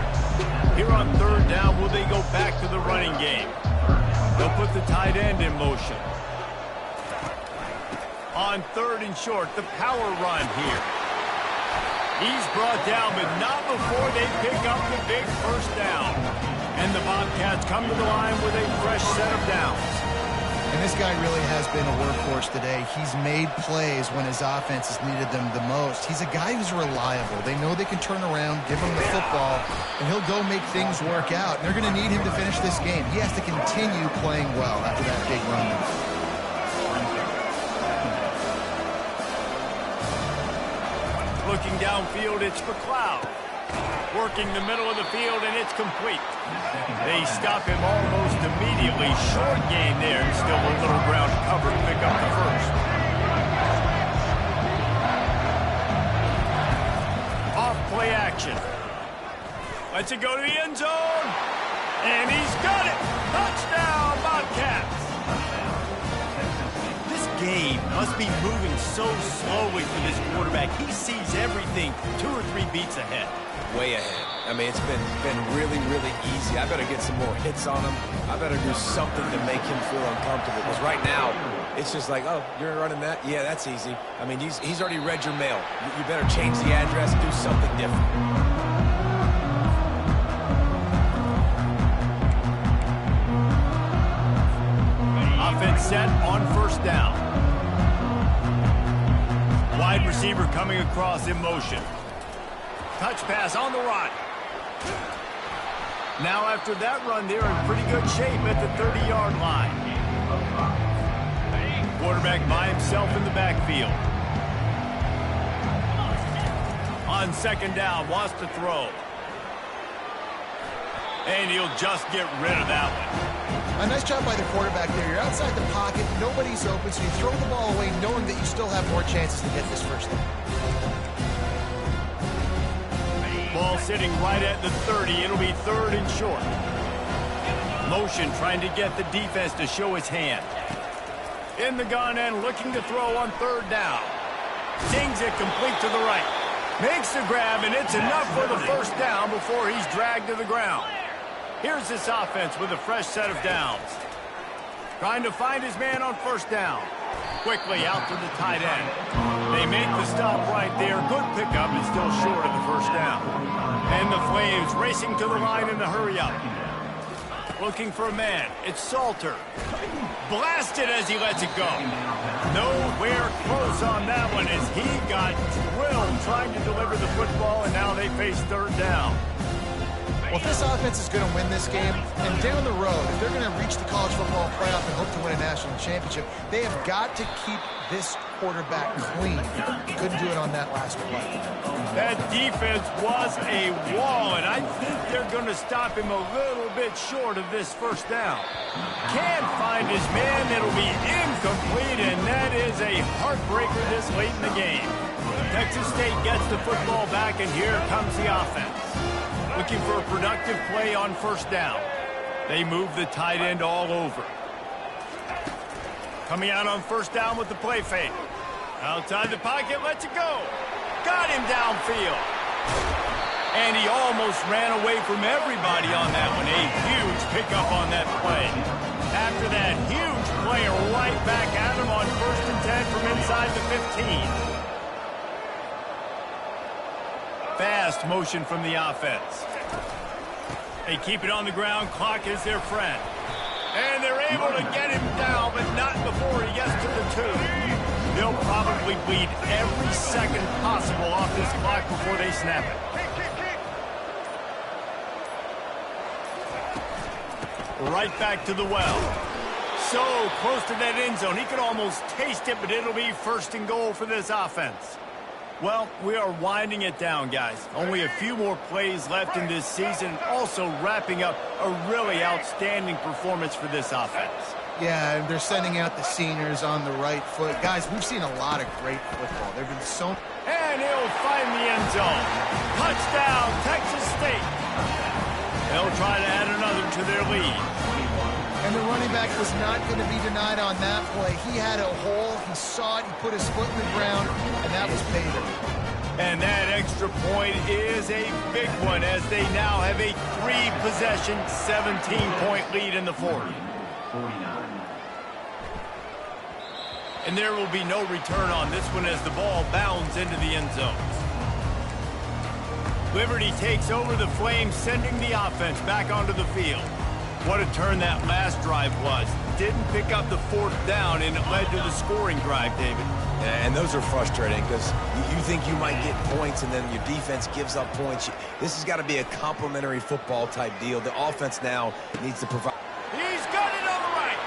Here on 3rd down, will they go back to the running game? They'll put the tight end in motion. On 3rd and short, the power run here. He's brought down, but not before they pick up the big first down. And the Bobcats come to the line with a fresh set of downs. And this guy really has been a workhorse today. He's made plays when his offense has needed them the most. He's a guy who's reliable. They know they can turn around, give him the football, and he'll go make things work out. And they're going to need him to finish this game. He has to continue playing well after that big run. Looking downfield, it's McLeod. Working the middle of the field, and it's complete. They stop him almost immediately. Short gain there. Still a little ground to cover to pick up the first. Off play action. Lets it go to the end zone. And he's got it! Touchdown, Bobcats! This game must be moving so slowly for this quarterback. He sees everything 2 or 3 beats ahead. Way ahead. I mean, it's been really, really easy. I better get some more hits on him. I better do something to make him feel uncomfortable. Because right now, it's just like, oh, you're running that? Yeah, that's easy. I mean, he's already read your mail. You better change the address, do something different. Offense set on first down. Wide receiver coming across in motion. Touch pass on the run. Now after that run, they're in pretty good shape at the 30-yard line. Quarterback by himself in the backfield. On second down, wants to throw. And he'll just get rid of that one. A nice job by the quarterback there. You're outside the pocket, nobody's open, so you throw the ball away knowing that you still have more chances to get this first down. Ball sitting right at the 30. It'll be 3rd and short. Motion trying to get the defense to show his hand. In the gun and looking to throw on 3rd down. Dings it complete to the right. Makes the grab, and it's enough for the first down before he's dragged to the ground. Here's this offense with a fresh set of downs. Trying to find his man on first down. Quickly out to the tight end. They make the stop right there. Good pickup and still short of the first down. And the Flames racing to the line in the hurry-up. Looking for a man. It's Salter. Blasted as he lets it go. Nowhere close on that one as he got drilled trying to deliver the football, and now they face 3rd down. Well, if this offense is going to win this game, and down the road, if they're going to reach the college football playoff and hope to win a national championship, they have got to keep this quarterback clean. He couldn't do it on that last play. That defense was a wall, and I think they're going to stop him a little bit short of this first down. Can't find his man. It'll be incomplete, and that is a heartbreaker this late in the game. Texas State gets the football back, and here comes the offense. Looking for a productive play on first down. They move the tight end all over. Coming out on first down with the play fake. Outside the pocket, lets it go. Got him downfield. And he almost ran away from everybody on that one. A huge pickup on that play. After that huge play, right back at him on 1st and 10 from inside the 15. Fast motion from the offense. They keep it on the ground. Clock is their friend. And they're able to get him down, but not before he gets to the 2. They'll probably bleed every second possible off this clock before they snap it. Right back to the well. So close to that end zone. He could almost taste it, but it'll be 1st and goal for this offense. Well, we are winding it down, guys. Only a few more plays left in this season. Also wrapping up a really outstanding performance for this offense. Yeah, and they're sending out the seniors on the right foot. Guys, we've seen a lot of great football. There have been so... And he'll find the end zone. Touchdown, Texas State. They'll try to add another to their lead. And the running back was not going to be denied on that play. He had a hole, he saw it, he put his foot in the ground, and that was payday. And that extra point is a big one as they now have a 3-possession, 17-point lead in the 4th. And there will be no return on this one as the ball bounds into the end zone. Liberty takes over the Flames, sending the offense back onto the field. What a turn that last drive was. Didn't pick up the 4th down, and it led to the scoring drive, David. And those are frustrating because you think you might get points, and then your defense gives up points. This has got to be a complimentary football type deal. The offense now needs to provide. He's got it on the right.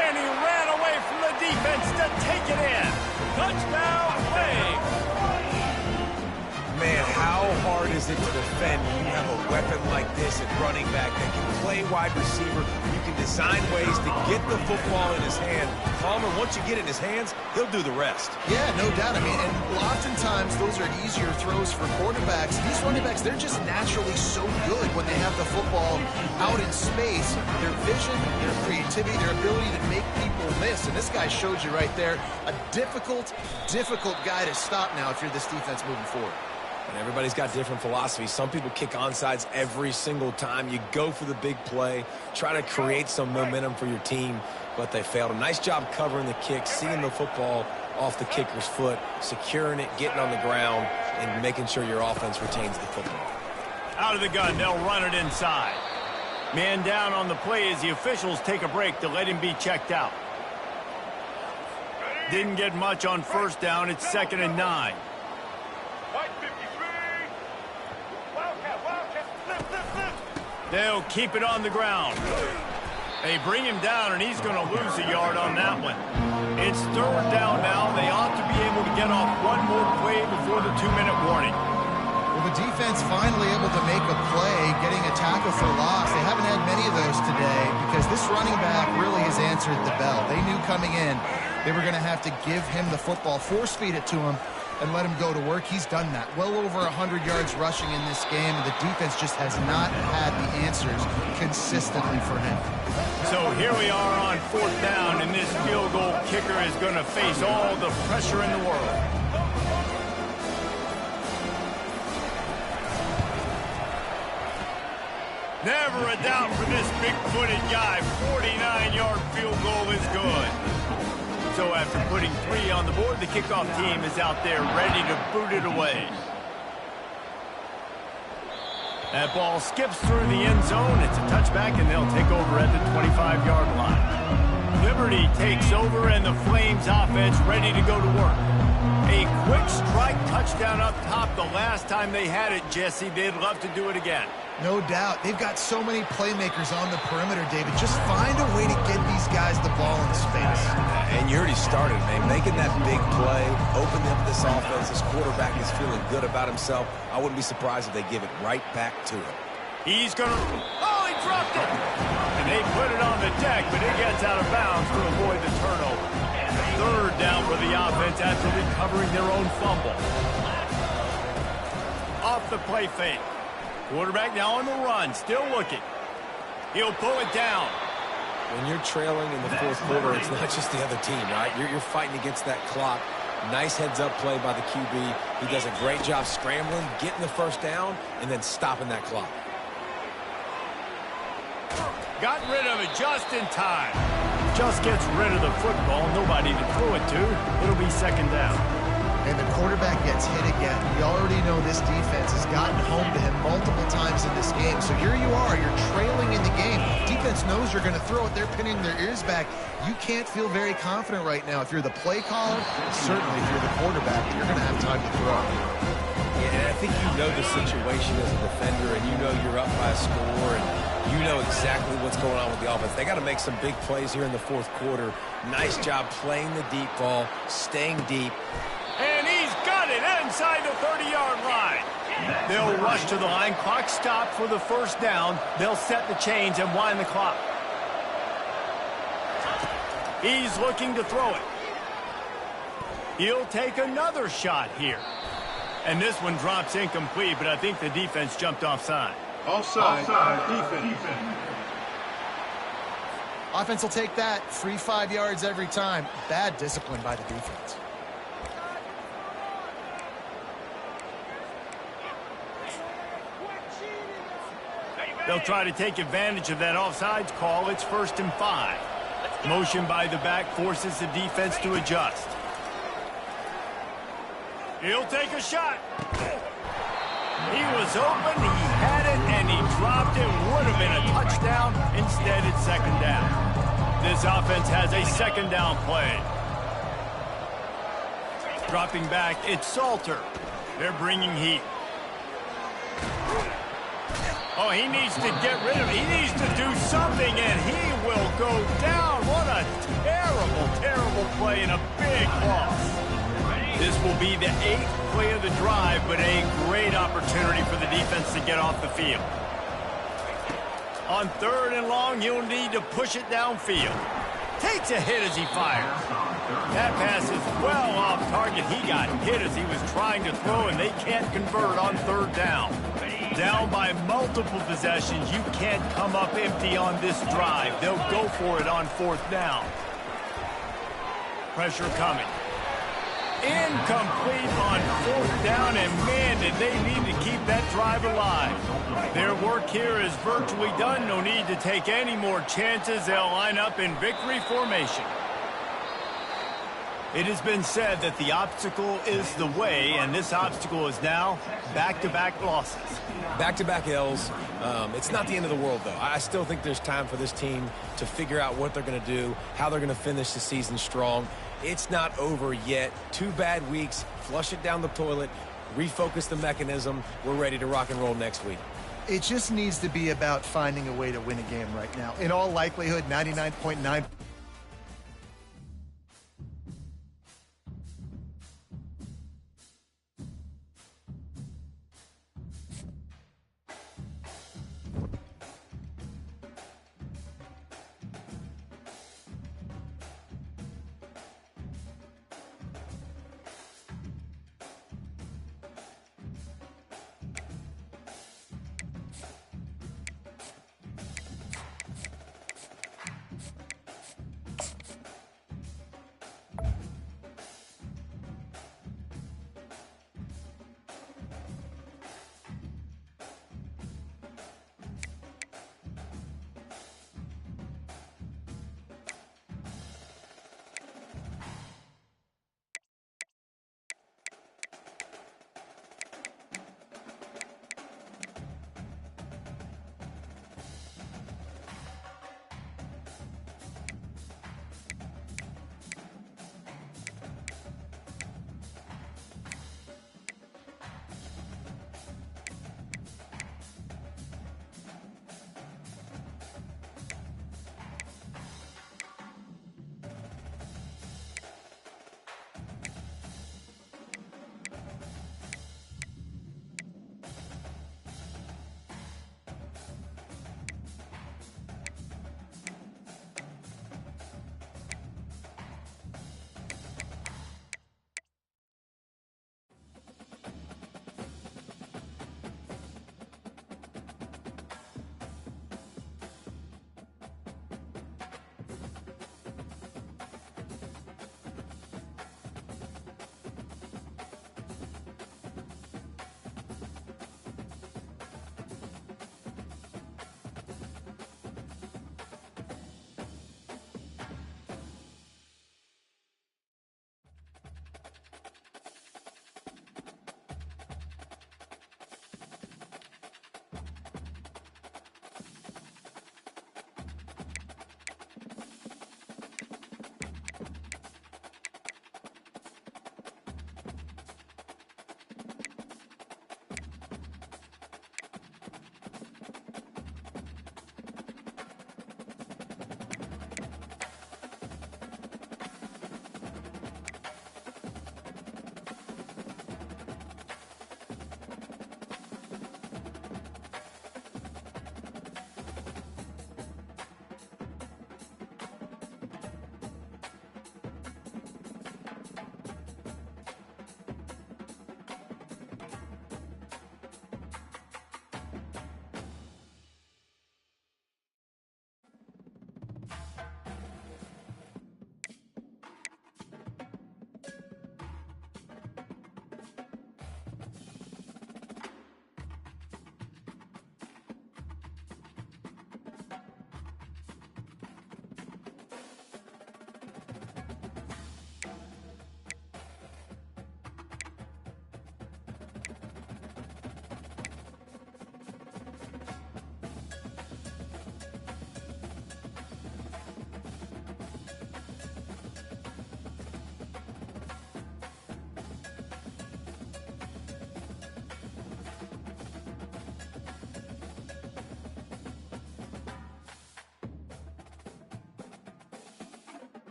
And he ran away from the defense to take it in. Touchdown, Flames. Man, how hard is is it to defend when you have a weapon like this at running back that can play wide receiver? You can design ways to get the football in his hand. Palmer, once you get it in his hands, he'll do the rest. Yeah, no doubt. I mean, and oftentimes those are easier throws for quarterbacks. These running backs, they're just naturally so good when they have the football out in space. Their vision, their creativity, their ability to make people miss. And this guy showed you right there, a difficult guy to stop now if you're this defense moving forward. And everybody's got different philosophies. Some people kick onside every single time. You go for the big play, try to create some momentum for your team, but they failed. A nice job covering the kick, seeing the football off the kicker's foot, securing it, getting on the ground, and making sure your offense retains the football. Out of the gun, they'll run it inside. Man down on the play as the officials take a break to let him be checked out. Didn't get much on first down. It's 2nd and 9. They'll keep it on the ground. They bring him down, and he's going to lose a yard on that one. It's 3rd down now. They ought to be able to get off one more play before the 2-minute warning. Well, the defense finally able to make a play, getting a tackle for loss. They haven't had many of those today because this running back really has answered the bell. They knew coming in they were going to have to give him the football, force feed it to him, and let him go to work. He's done that. Well over 100 yards rushing in this game, and the defense just has not had the answers consistently for him. So here we are on 4th down, and this field goal kicker is going to face all the pressure in the world. Never a doubt for this big-footed guy. 49-yard field goal is good. So after putting 3 on the board, the kickoff team is out there ready to boot it away. That ball skips through the end zone. It's a touchback, and they'll take over at the 25-yard line. Liberty takes over, and the Flames offense ready to go to work. A quick strike touchdown up top the last time they had it, Jesse. They'd love to do it again. No doubt. They've got so many playmakers on the perimeter, David. Just find a way to get these guys the ball in space. And you already started, man. Making that big play, opening up this offense. This quarterback is feeling good about himself. I wouldn't be surprised if they give it right back to him. He's going to... Oh, he dropped it! And they put it on the deck, but it gets out of bounds to avoid the turnover. 3rd down for the offense after recovering their own fumble. Off the play fake. Quarterback now on the run, still looking. He'll pull it down. When you're trailing in the 4th quarter, it's not just the other team, right? You're fighting against that clock. Nice heads-up play by the QB. He does a great job scrambling, getting the 1st down, and then stopping that clock. Got rid of it just in time. Just gets rid of the football. Nobody to throw it to. It'll be 2nd down. And the quarterback gets hit again. We already know this defense has gotten home to him multiple times in this game. So here you are. You're trailing in the game. Defense knows you're going to throw it. They're pinning their ears back. You can't feel very confident right now. If you're the play caller, certainly if you're the quarterback, you're going to have time to throw. Yeah, and I think you know the situation as a defender, and you know you're up by a score, and you know exactly what's going on with the offense. They got to make some big plays here in the 4th quarter. Nice job playing the deep ball, staying deep. And he's got it inside the 30-yard line. They'll rush to the line. Clock stopped for the 1st down. They'll set the chains and wind the clock. He's looking to throw it. He'll take another shot here. And this one drops incomplete, but I think the defense jumped offside. Offside. Defense. Offense will take that. Free 5 yards every time. Bad discipline by the defense. They'll try to take advantage of that offsides call. It's 1st and 5. Motion by the back forces the defense to adjust. He'll take a shot. He was open, he had it, and he dropped it. Would have been a touchdown. Instead, it's 2nd down. This offense has a 2nd down play. Dropping back, it's Salter. They're bringing heat. Oh, he needs to get rid of it. He needs to do something, and he will go down. What a terrible, terrible play and a big loss. This will be the 8th play of the drive, but a great opportunity for the defense to get off the field. On 3rd and long, you'll need to push it downfield. Takes a hit as he fires. That pass is well off target. He got hit as he was trying to throw, and they can't convert on 3rd down. Down by multiple possessions, you can't come up empty on this drive. They'll go for it on 4th down. Pressure coming. Incomplete on 4th down, and man, did they need to keep that drive alive. Their work here is virtually done. No need to take any more chances. They'll line up in victory formation. It has been said that the obstacle is the way, and this obstacle is now back-to-back losses. Back-to-back L's. It's not the end of the world, though. I still think there's time for this team to figure out what they're going to do, how they're going to finish the season strong. It's not over yet. 2 bad weeks. Flush it down the toilet. Refocus the mechanism. We're ready to rock and roll next week. It just needs to be about finding a way to win a game right now. In all likelihood, 99.9%.